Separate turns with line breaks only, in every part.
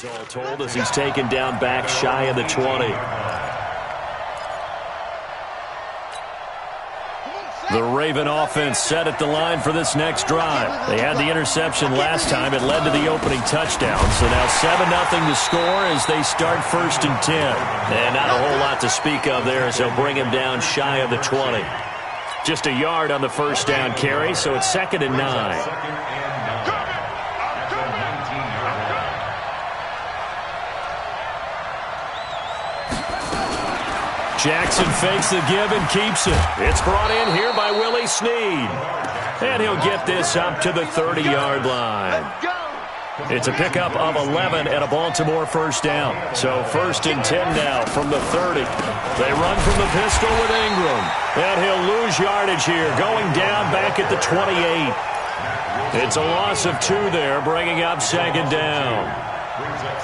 yards all told as he's taken down back shy of the 20. The Raven offense set at the line for this next drive. They had the interception last time. It led to the opening touchdown. So now 7-0 to score as they start 1st and 10. And not a whole lot to speak of there as they'll bring him down shy of the 20. Just a yard on the first down carry, so it's 2nd and 9. Jackson fakes the give and keeps it. It's brought in here by Willie Snead. And he'll get this up to the 30-yard line. It's a pickup of 11 and a Baltimore first down. So 1st and 10 now from the 30. They run from the pistol with Ingram. And he'll lose yardage here, going down back at the 28. It's a loss of 2 there, bringing up 2nd down.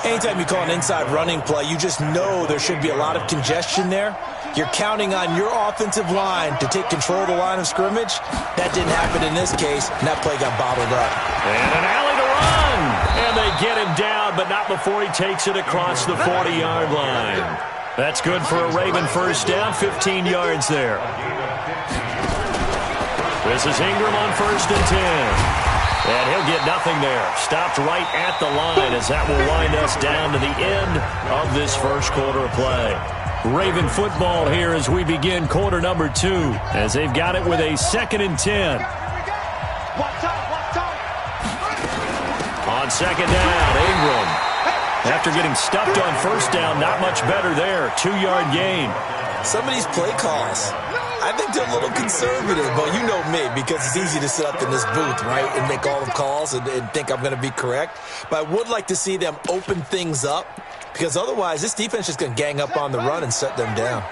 Anytime you call an inside running play, you just know there should be a lot of congestion there. You're counting on your offensive line to take control of the line of scrimmage. That didn't happen in this case, and that play got bottled up.
And an alley to run. And they get him down, but not before he takes it across the 40-yard line. That's good for a Raven first down, 15 yards there. This is Ingram on 1st and 10. And he'll get nothing there. Stopped right at the line as that will wind us down to the end of this first quarter of play. Raven football here as we begin quarter number 2 as they've got it with a 2nd and 10. On 2nd down, Ingram. After getting stuffed on 1st down, not much better there. 2-yard gain.
Some of these play calls, I think they're a little conservative, but you know me, because it's easy to sit up in this booth, right, and make all the calls and think I'm going to be correct. But I would like to see them open things up, because otherwise this defense is going to gang up on the run and shut them down.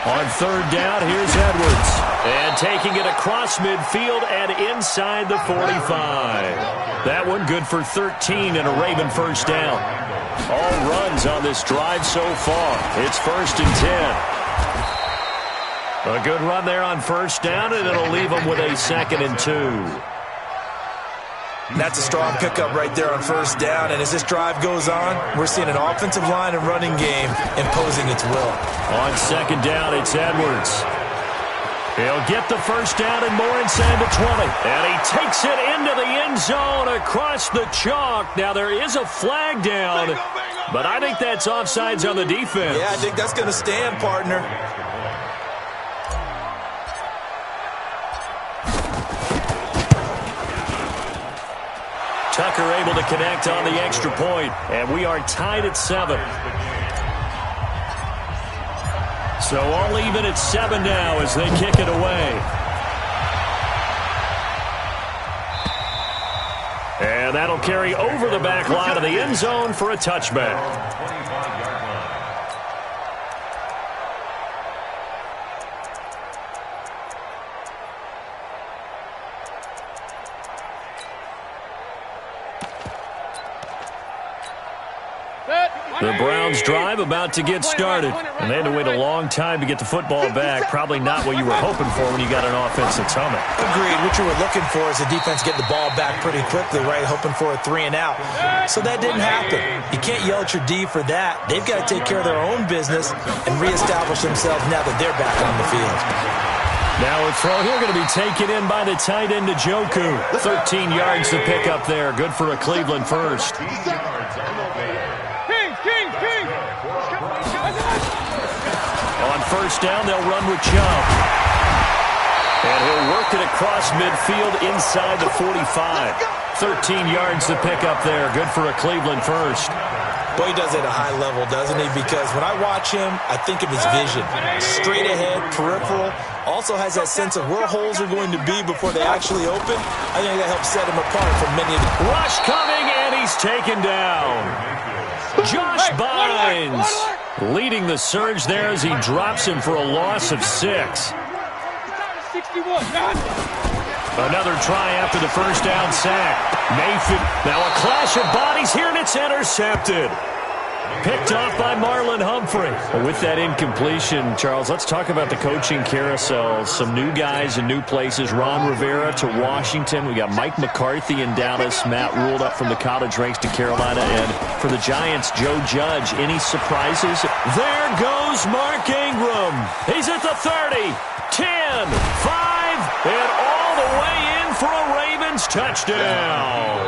On 3rd down, here's Edwards. And taking it across midfield and inside the 45. That one good for 13 and a Raven first down. All runs on this drive so far. It's 1st and 10. A good run there on 1st down, and it'll leave them with a 2nd and 2.
That's a strong pickup right there on 1st down, and as this drive goes on, we're seeing an offensive line and running game imposing its will.
On 2nd down, it's Edwards. He'll get the first down and more inside the 20. And he takes it into the end zone across the chalk. Now, there is a flag down, but I think that's offsides on the defense.
Yeah, I think that's going to stand, partner.
Tucker able to connect on the extra point, and we are tied at 7. So all even at 7 now as they kick it away. And that'll carry over the back line of the end zone for a touchback. The Browns drive about to get started. And they had to wait a long time to get the football back. Probably not what you were hoping for when you got an offense that's humming.
Agreed. What you were looking for is the defense getting the ball back pretty quickly, right? Hoping for a 3 and out. So that didn't happen. You can't yell at your D for that. They've got to take care of their own business and reestablish themselves now that they're back on the field.
Now a throw here going to be taken in by the tight end Njoku. 13 yards to pick up there. Good for a Cleveland first. On first down, they'll run with Chubb. And he'll work it across midfield inside the 45. 13 yards to pick up there. Good for a Cleveland first.
Boy, he does it at a high level, doesn't he? Because when I watch him, I think of his vision. Straight ahead, peripheral. Also has that sense of where holes are going to be before they actually open. I think that helps set him apart from many of the...
Rush coming, and he's taken down. Josh Bynes leading the surge there as he drops him for a loss of 6. Another try after the first down sack. Mayfield, now a clash of bodies here, and it's intercepted. Picked off by Marlon Humphrey. Well, with that incompletion, Charles, let's talk about the coaching carousel. Some new guys in new places. Ron Rivera to Washington. We got Mike McCarthy in Dallas. Matt Rule up from the college ranks to Carolina. And for the Giants, Joe Judge. Any surprises? There goes Mark Ingram. He's at the 30, 10, 5, and all the way in for a Ravens touchdown.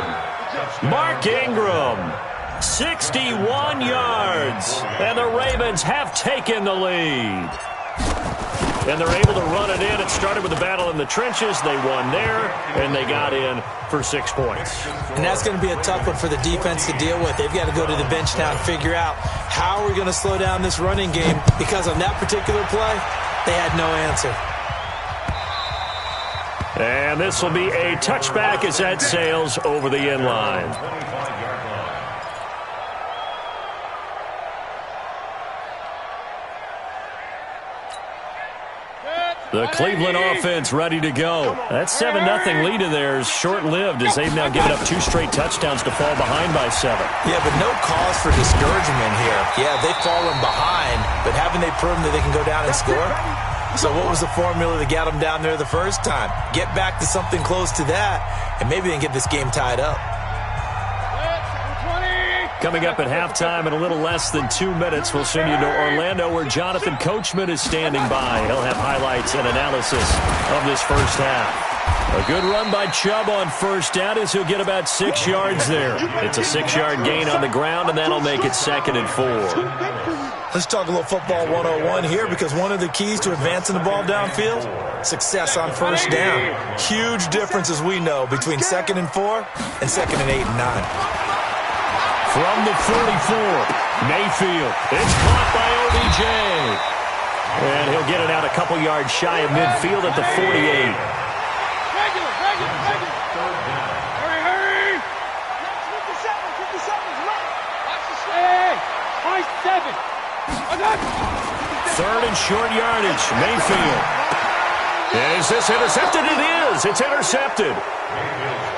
Mark Ingram. 61 yards, and the Ravens have taken the lead. And they're able to run it in. It started with a battle in the trenches. They won there, and they got in for 6 points.
And that's going to be a tough one for the defense to deal with. They've got to go to the bench now and figure out how are we going to slow down this running game, because on that particular play, they had no answer.
And this will be a touchback as that sails over the end line. The Cleveland offense ready to go. That 7-0 lead of theirs short-lived as they've now given up 2 straight touchdowns to fall behind by 7.
Yeah, but no cause for discouragement here. Yeah, they've fallen behind, but haven't they proven that they can go down and score? So what was the formula that got them down there the first time? Get back to something close to that, and maybe they can get this game tied up.
Coming up at halftime in a little less than 2 minutes, we'll send you to Orlando where Jonathan Coachman is standing by. He'll have highlights and analysis of this first half. A good run by Chubb on first down as he'll get about 6 yards there. It's a 6-yard gain on the ground, and that'll make it 2nd and 4.
Let's talk a little football 101 here, because one of the keys to advancing the ball downfield, success on first down. Huge difference, as we know, between 2nd and 4 and 2nd and 8 and 9.
From the 44, Mayfield. It's caught by OBJ. And he'll get it out a couple yards shy of midfield at the 48.
Regular. Hurry. 57's left. Watch the stay. High 7.
3rd and short yardage. Mayfield. Is this intercepted? It is. It's intercepted.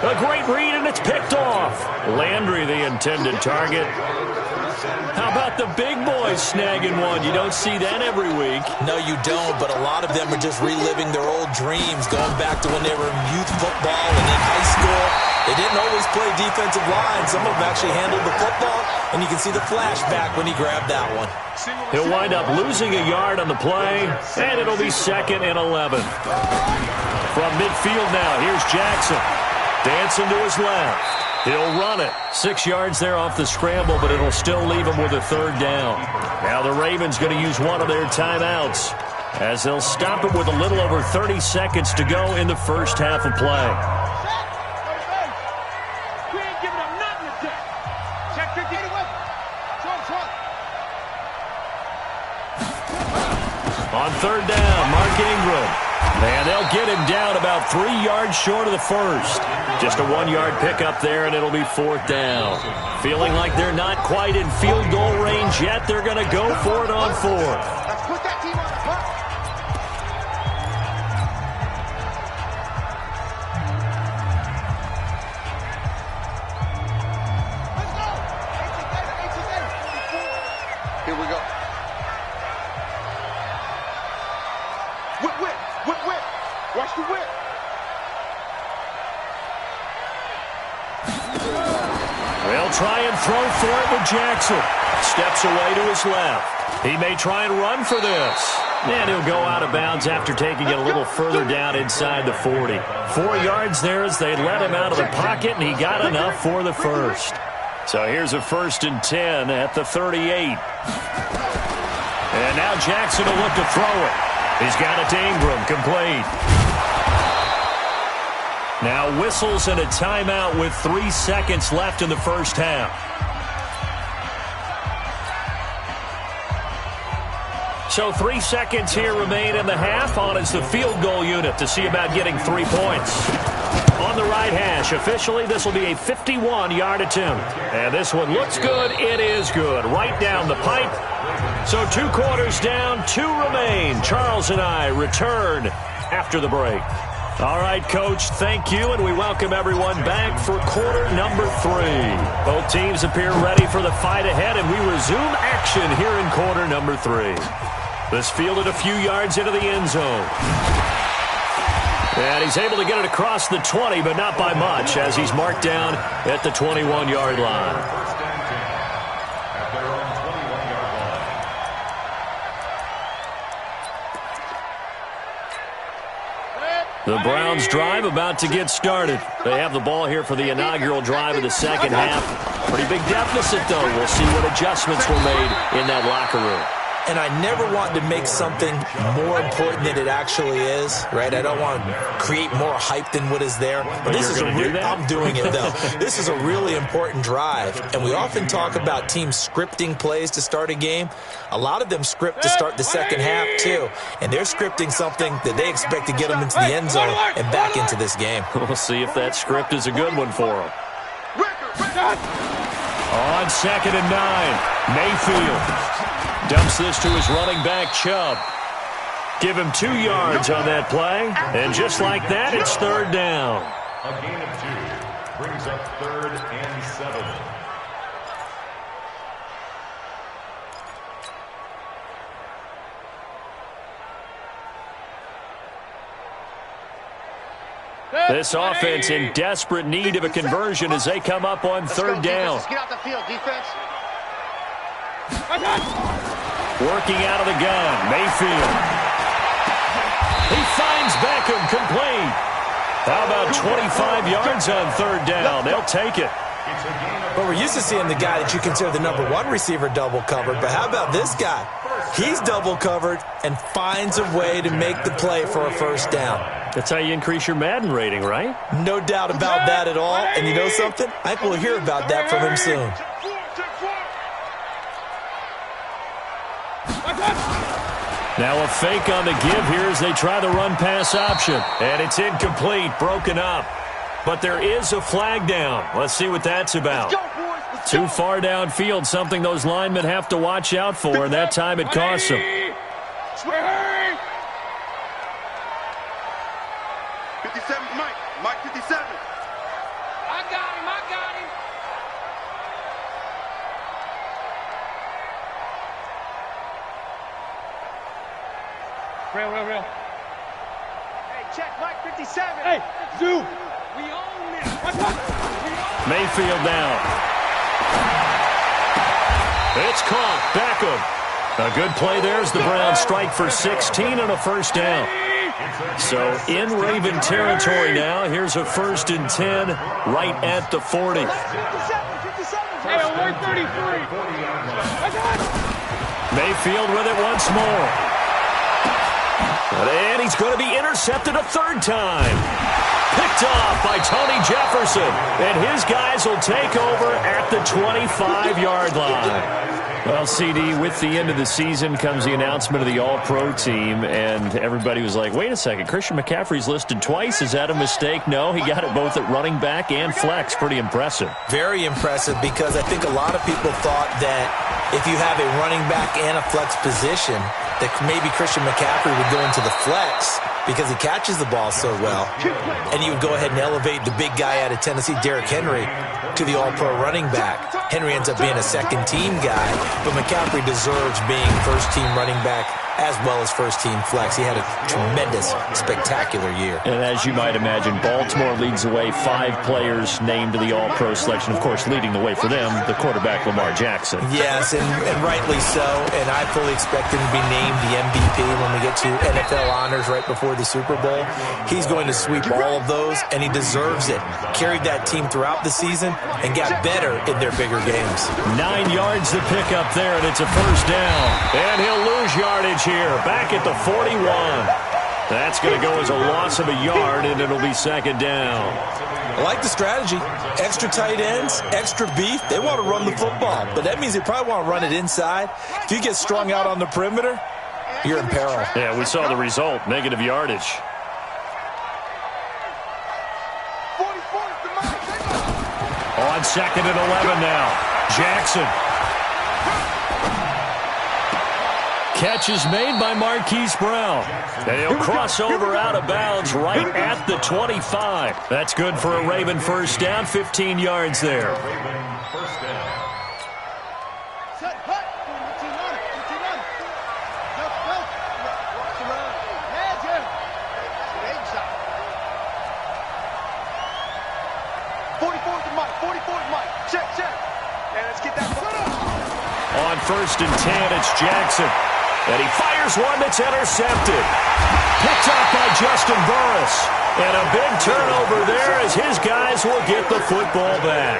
A great read, and it's picked off. Landry, the intended target. How about the big boys snagging one? You don't see that every week.
No, you don't, but a lot of them are just reliving their old dreams, going back to when they were in youth football and in high school. They didn't always play defensive line. Some of them actually handled the football, and you can see the flashback when he grabbed that one.
He'll wind up losing a yard on the play, and it'll be 2nd and 11. From midfield now, here's Jackson. Dancing to his left. He'll run it. 6 yards there off the scramble, but it'll still leave him with a 3rd down. Now the Ravens going to use one of their timeouts as they'll stop it with a little over 30 seconds to go in the first half of play.
We ain't giving up nothing today. Check 50.
On 3rd down, Mark Ingram. And they'll get him down about 3 yards short of the first. Just a 1-yard pickup there, and it'll be 4th down. Feeling like they're not quite in field goal range yet, they're going to go for it on 4th.
Let's put that team on the clock. Let's go. Here we go. Whip. Watch the whip.
They'll try and throw for it with Jackson. Steps away to his left. He may try and run for this. And he'll go out of bounds after taking it a little further down inside the 40. 4 yards there as they let him out of the pocket, and he got enough for the first. So here's a 1st and 10 at the 38. And now Jackson will look to throw it. He's got it to Ingram, complete. Now whistles and a timeout with 3 seconds left in the first half. So 3 seconds here remain in the half. On is the field goal unit to see about getting 3 points. On the right hash, officially this will be a 51-yard attempt. And this one looks good. It is good. Right down the pipe. So 2 quarters down, 2 remain. Charles and I return after the break. All right, Coach, thank you, and we welcome everyone back for quarter number 3. Both teams appear ready for the fight ahead, and we resume action here in quarter number 3. This fielded a few yards into the end zone. And he's able to get it across the 20, but not by much, as he's marked down at the 21-yard line. The Browns drive about to get started. They have the ball here for the inaugural drive of the second half. Pretty big deficit, though. We'll see what adjustments were made in that locker room.
And I never want to make something more important than it actually is, right? I don't want to create more hype than what is there. But this is I'm doing it, though. This is a really important drive. And we often talk about teams scripting plays to start a game. A lot of them script to start the second half, too. And they're scripting something that they expect to get them into the end zone and back into this game.
We'll see if that script is a good one for them. On 2nd and 9, Mayfield dumps this to his running back, Chubb. Give him 2 yards on that play. And just like that, it's third down.
A gain of 2 brings up 3rd and 7.
This offense in desperate need of a conversion as they come up on third down.
Let's get out the field, defense.
Working out of the gun, Mayfield. He finds Beckham complete. How about 25 yards on third down? They'll take it.
But we're used to seeing the guy that you consider the number 1 receiver double covered. But how about this guy? He's double covered and finds a way to make the play for a first down.
That's how you increase your Madden rating, right?
No doubt about that at all. And you know something? I think we'll hear about that from him soon.
Now a fake on the give here as they try the run-pass option. And it's incomplete, broken up. But there is a flag down. Let's see what that's about. Too far downfield, something those linemen have to watch out for, and that time it costs them.
57, Mike 57. I got him. Real. Hey, check, Mike 57. Hey, Zoo. We own this.
Mayfield down. It's caught. Beckham. A good play there as the Browns strike for 16 and a first down. So in Raven territory now. Here's a 1st and 10 right at the 40.
57. Hey, 133.
Mayfield with it once more. And he's going to be intercepted a 3rd time. Picked off by Tony Jefferson. And his guys will take over at the 25-yard line. Well, CD, with the end of the season comes the announcement of the All-Pro team, and everybody was like, wait a second, Christian McCaffrey's listed twice. Is that a mistake? No, he got it both at running back and flex. Pretty impressive.
Very impressive, because I think a lot of people thought that if you have a running back and a flex position, that maybe Christian McCaffrey would go into the flex because he catches the ball so well. And you would go ahead and elevate the big guy out of Tennessee, Derrick Henry, to the All-Pro running back. Henry ends up being a second-team guy, but McCaffrey deserves being first-team running back as well as first-team flex. He had a tremendous, spectacular year.
And as you might imagine, Baltimore leads the way. 5 players named to the All-Pro selection. Of course, leading the way for them, the quarterback Lamar Jackson.
Yes, and rightly so. And I fully expect him to be named the MVP when we get to NFL honors right before the Super Bowl. He's going to sweep all of those, and he deserves it. Carried that team throughout the season and got better in their bigger games.
9 yards to pick up there, and it's a first down. And he'll lose yardage here, back at the 41. That's going to go as a loss of a yard, and it'll be second down.
I like the strategy. Extra tight ends, extra beef. They want to run the football, but that means they probably want to run it inside. If you get strung out on the perimeter, you're in peril.
Yeah, we saw the result, negative yardage. On 2nd and 11 now. Jackson. catch is made by Marquise Brown. And he'll cross over out of bounds right at the 25. That's good for a Raven first down, 15 yards there. On first and 10, it's Jackson. And he fires one that's intercepted. Picked up by Justin Burris. And a big turnover there as his guys will get the football back.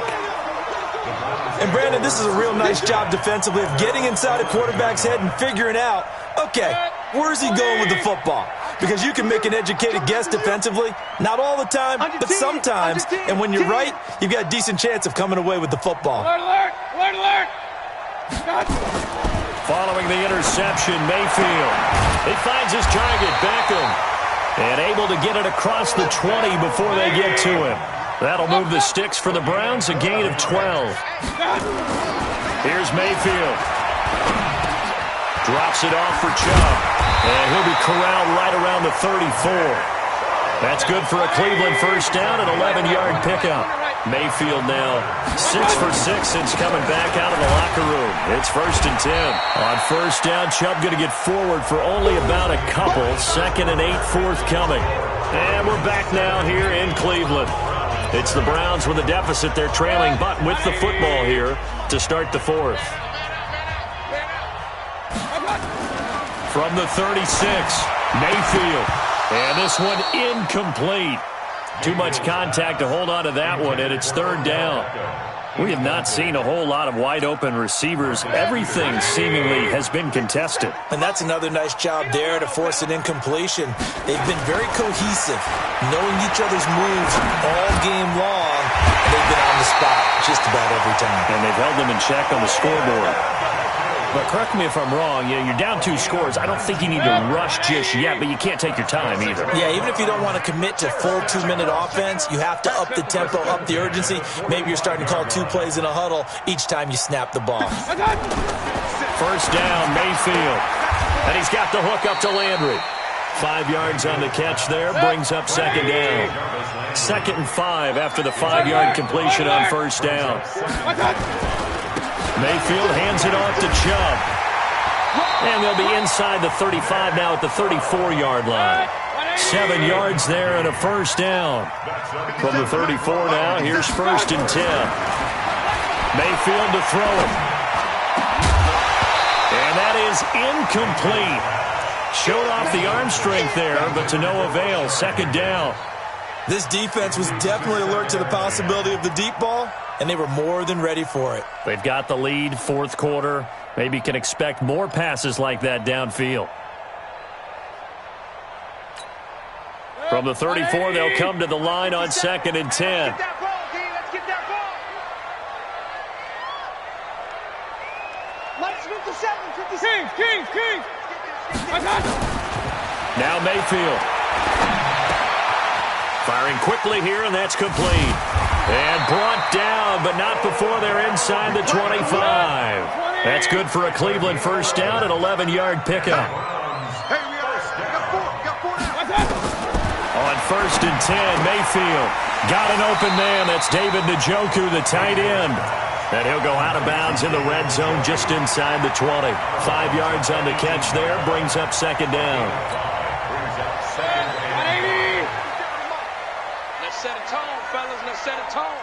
And Brandon, this is a real nice job defensively of getting inside a quarterback's head and figuring out, okay, where's he going with the football? Because you can make an educated guess defensively. Not all the time, but sometimes. And when you're right, you've got a decent chance of coming away with the football.
Alert, alert, alert, alert.
Following the interception, Mayfield. He finds his target, Beckham. And able to get it across the 20 before they get to him. That'll move the sticks for the Browns, a gain of 12. Here's Mayfield. Drops it off for Chubb. And he'll be corralled right around the 34. That's good for a Cleveland first down, an 11-yard pickup. Mayfield now 6 for 6 since coming back out of the locker room. It's first and 10. On first down, Chubb going to get forward for only about a couple. 2nd and 8 forthcoming. And we're back now here in Cleveland. It's the Browns with a deficit. They're trailing, but with the football here to start the fourth. From the 36, Mayfield. And this one incomplete. Too much contact to hold on to that one, and it's third down. We have not seen a whole lot of wide-open receivers. Everything seemingly has been contested.
And that's another nice job there to force an incompletion. They've been very cohesive, knowing each other's moves all game long, and they've been on the spot just about every time.
And they've held them in check on the scoreboard. But correct me if I'm wrong, you're down 2 scores. I don't think you need to rush just yet, but you can't take your time either.
Yeah, even if you don't want to commit to full 2-minute offense, you have to up the tempo, up the urgency. Maybe you're starting to call 2 plays in a huddle each time you snap the ball.
First down, Mayfield. And he's got the hook up to Landry. 5 yards on the catch there, brings up second down. 2nd and 5 after the 5-yard completion on first down. Mayfield hands it off to Chubb. And they'll be inside the 35 now at the 34-yard line. 7 yards there and a first down. From the 34 now, here's first and 10. Mayfield to throw it. And that is incomplete. Showed off the arm strength there, but to no avail. Second down.
This defense was definitely alert to the possibility of the deep ball, and they were more than ready for it.
They've got the lead, fourth quarter. Maybe can expect more passes like that downfield. From the 34, they'll come to the line on 2nd and 10.
Kings.
Now Mayfield. Firing quickly here, and that's complete. And brought down, but not before they're inside the 25. That's good for a Cleveland first down, an 11-yard pickup. On first and 10, Mayfield got an open man. That's David Njoku, the tight end. And he'll go out of bounds in the red zone just inside the 20. 5 yards on the catch there, brings up second down.
Let's set a tone, fellas. Let's set a tone.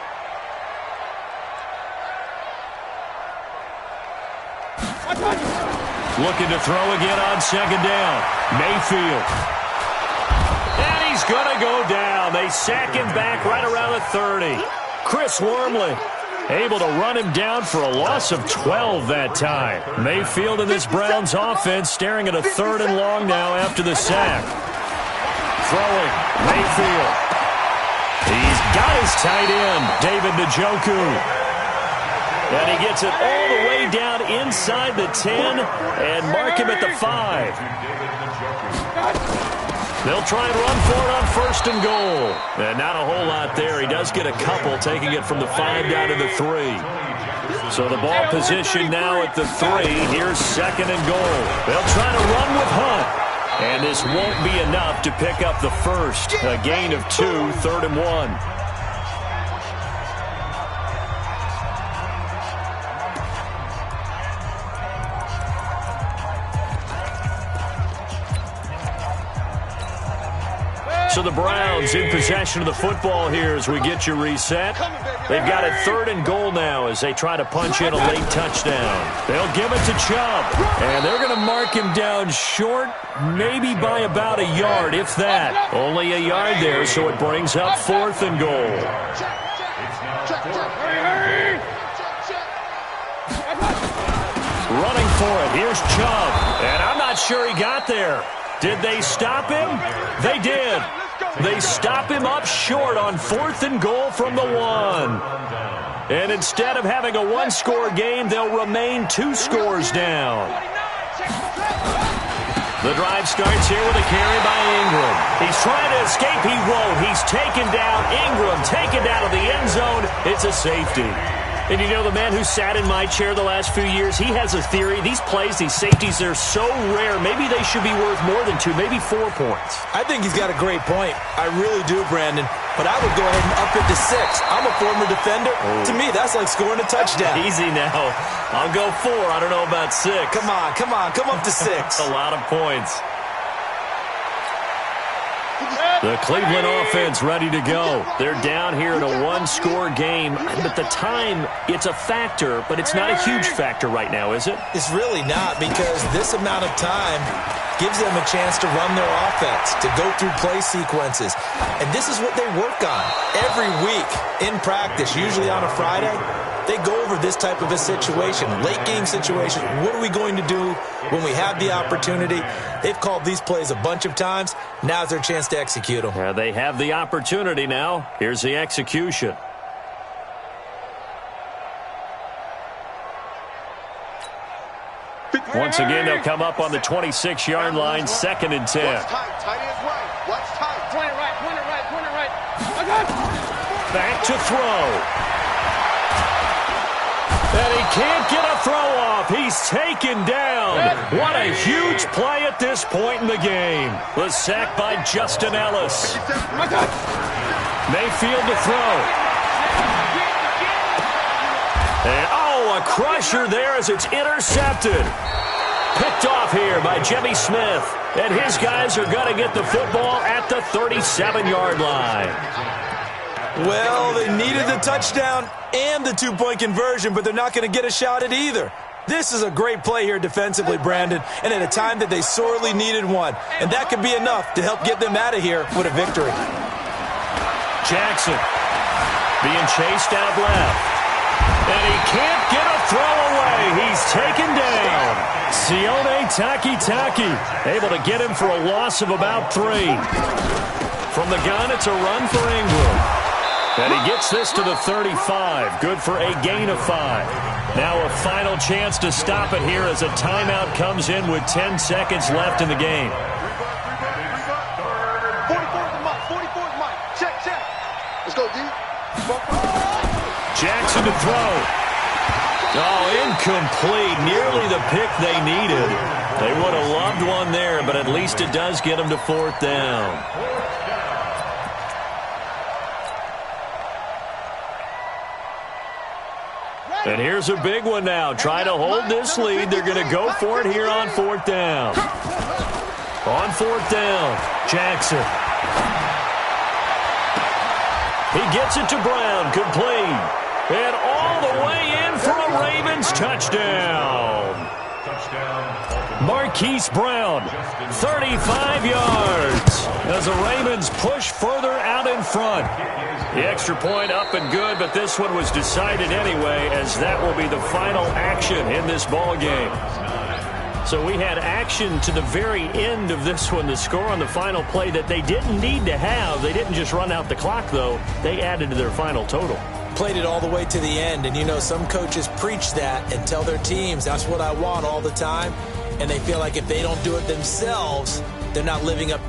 Looking to throw again on second down. Mayfield. And he's going to go down. They sack him back right around the 30. Chris Wormley able to run him down for a loss of 12 that time. Mayfield in this Browns offense staring at a 3rd and long now after the sack. Throwing, Mayfield. He's got his tight end, David Njoku. And he gets it all the way down inside the 10 and mark him at the 5. They'll try and run for it on first and goal. And not a whole lot there. He does get a couple, taking it from the 5 down to the 3. So the ball position now at the 3. Here's 2nd and goal. They'll try to run with Hunt. And this won't be enough to pick up the first. A gain of 2, 3rd and 1. So the Browns in possession of the football here as we get you reset. They've got a 3rd and goal now as they try to punch in a late touchdown. They'll give it to Chubb. And they're going to mark him down short, maybe by about a yard, if that. Only a yard there, so it brings up 4th and goal. Running for it. Here's Chubb. And I'm not sure he got there. Did they stop him? They did. They stop him up short on 4th and goal from the 1. And instead of having a 1-score game, they'll remain 2 scores down. The drive starts here with a carry by Ingram. He's trying to escape. He won't. He's taken down. Ingram taken down to the end zone. It's a safety. And you know, the man who sat in my chair the last few years, he has a theory. These plays, these safeties, they're so rare. Maybe they should be worth more than 2, maybe 4 points.
I think he's got a great point. I really do, Brandon. But I would go ahead and up it to 6. I'm a former defender. Oh. To me, that's like scoring a touchdown.
Easy now. I'll go 4. I don't know about 6.
Come on. Come up to 6.
A lot of points. The Cleveland offense ready to go. They're down here in a 1-score game. But the time, it's a factor, but it's not a huge factor right now, is it?
It's really not, because this amount of time gives them a chance to run their offense, to go through play sequences. And this is what they work on every week in practice, usually on a Friday. They go over this type of a situation, late game situation. What are we going to do when we have the opportunity? They've called these plays a bunch of times. Now's their chance to execute them.
Yeah, they have the opportunity now. Here's the execution. Once again, they'll come up on the 26-yard line, 2nd and 10.
What's tight? Tight is right. What's tight? Point it right.
Back to throw. And he can't get a throw off. He's taken down. What a huge play at this point in the game. The sack by Justin Ellis. Mayfield to throw. And, a crusher there as it's intercepted. Picked off here by Jimmy Smith. And his guys are going to get the football at the 37-yard line.
Well, they needed the touchdown and the 2-point conversion, but they're not going to get a shot at either. This is a great play here defensively, Brandon, and at a time that they sorely needed one. And that could be enough to help get them out of here with a victory.
Jackson being chased out left. And he can't get a throw away. He's taken down. Sione Takitaki able to get him for a loss of about 3. From the gun, it's a run for Ingram. And he gets this to the 35. Good for a gain of 5. Now a final chance to stop it here as a timeout comes in with 10 seconds left in the game.
44's Mike. Check. Let's go, D.
Jackson to throw. Incomplete. Nearly the pick they needed. They would have loved one there, but at least it does get them to 4th down. And here's a big one now. Trying to hold this lead. They're going to go for it here on 4th down. On 4th down, Jackson. He gets it to Brown, complete. And all the way in for a Ravens touchdown. Marquise Brown, 35 yards. As the Ravens push further out in front. The extra point up and good, but this one was decided anyway, as that will be the final action in this ball game. So we had action to the very end of this one, the score on the final play that they didn't need to have. They didn't just run out the clock, though. They added to their final total.
Played it all the way to the end, and you know, some coaches preach that and tell their teams, that's what I want all the time, and they feel like if they don't do it themselves, they're not living up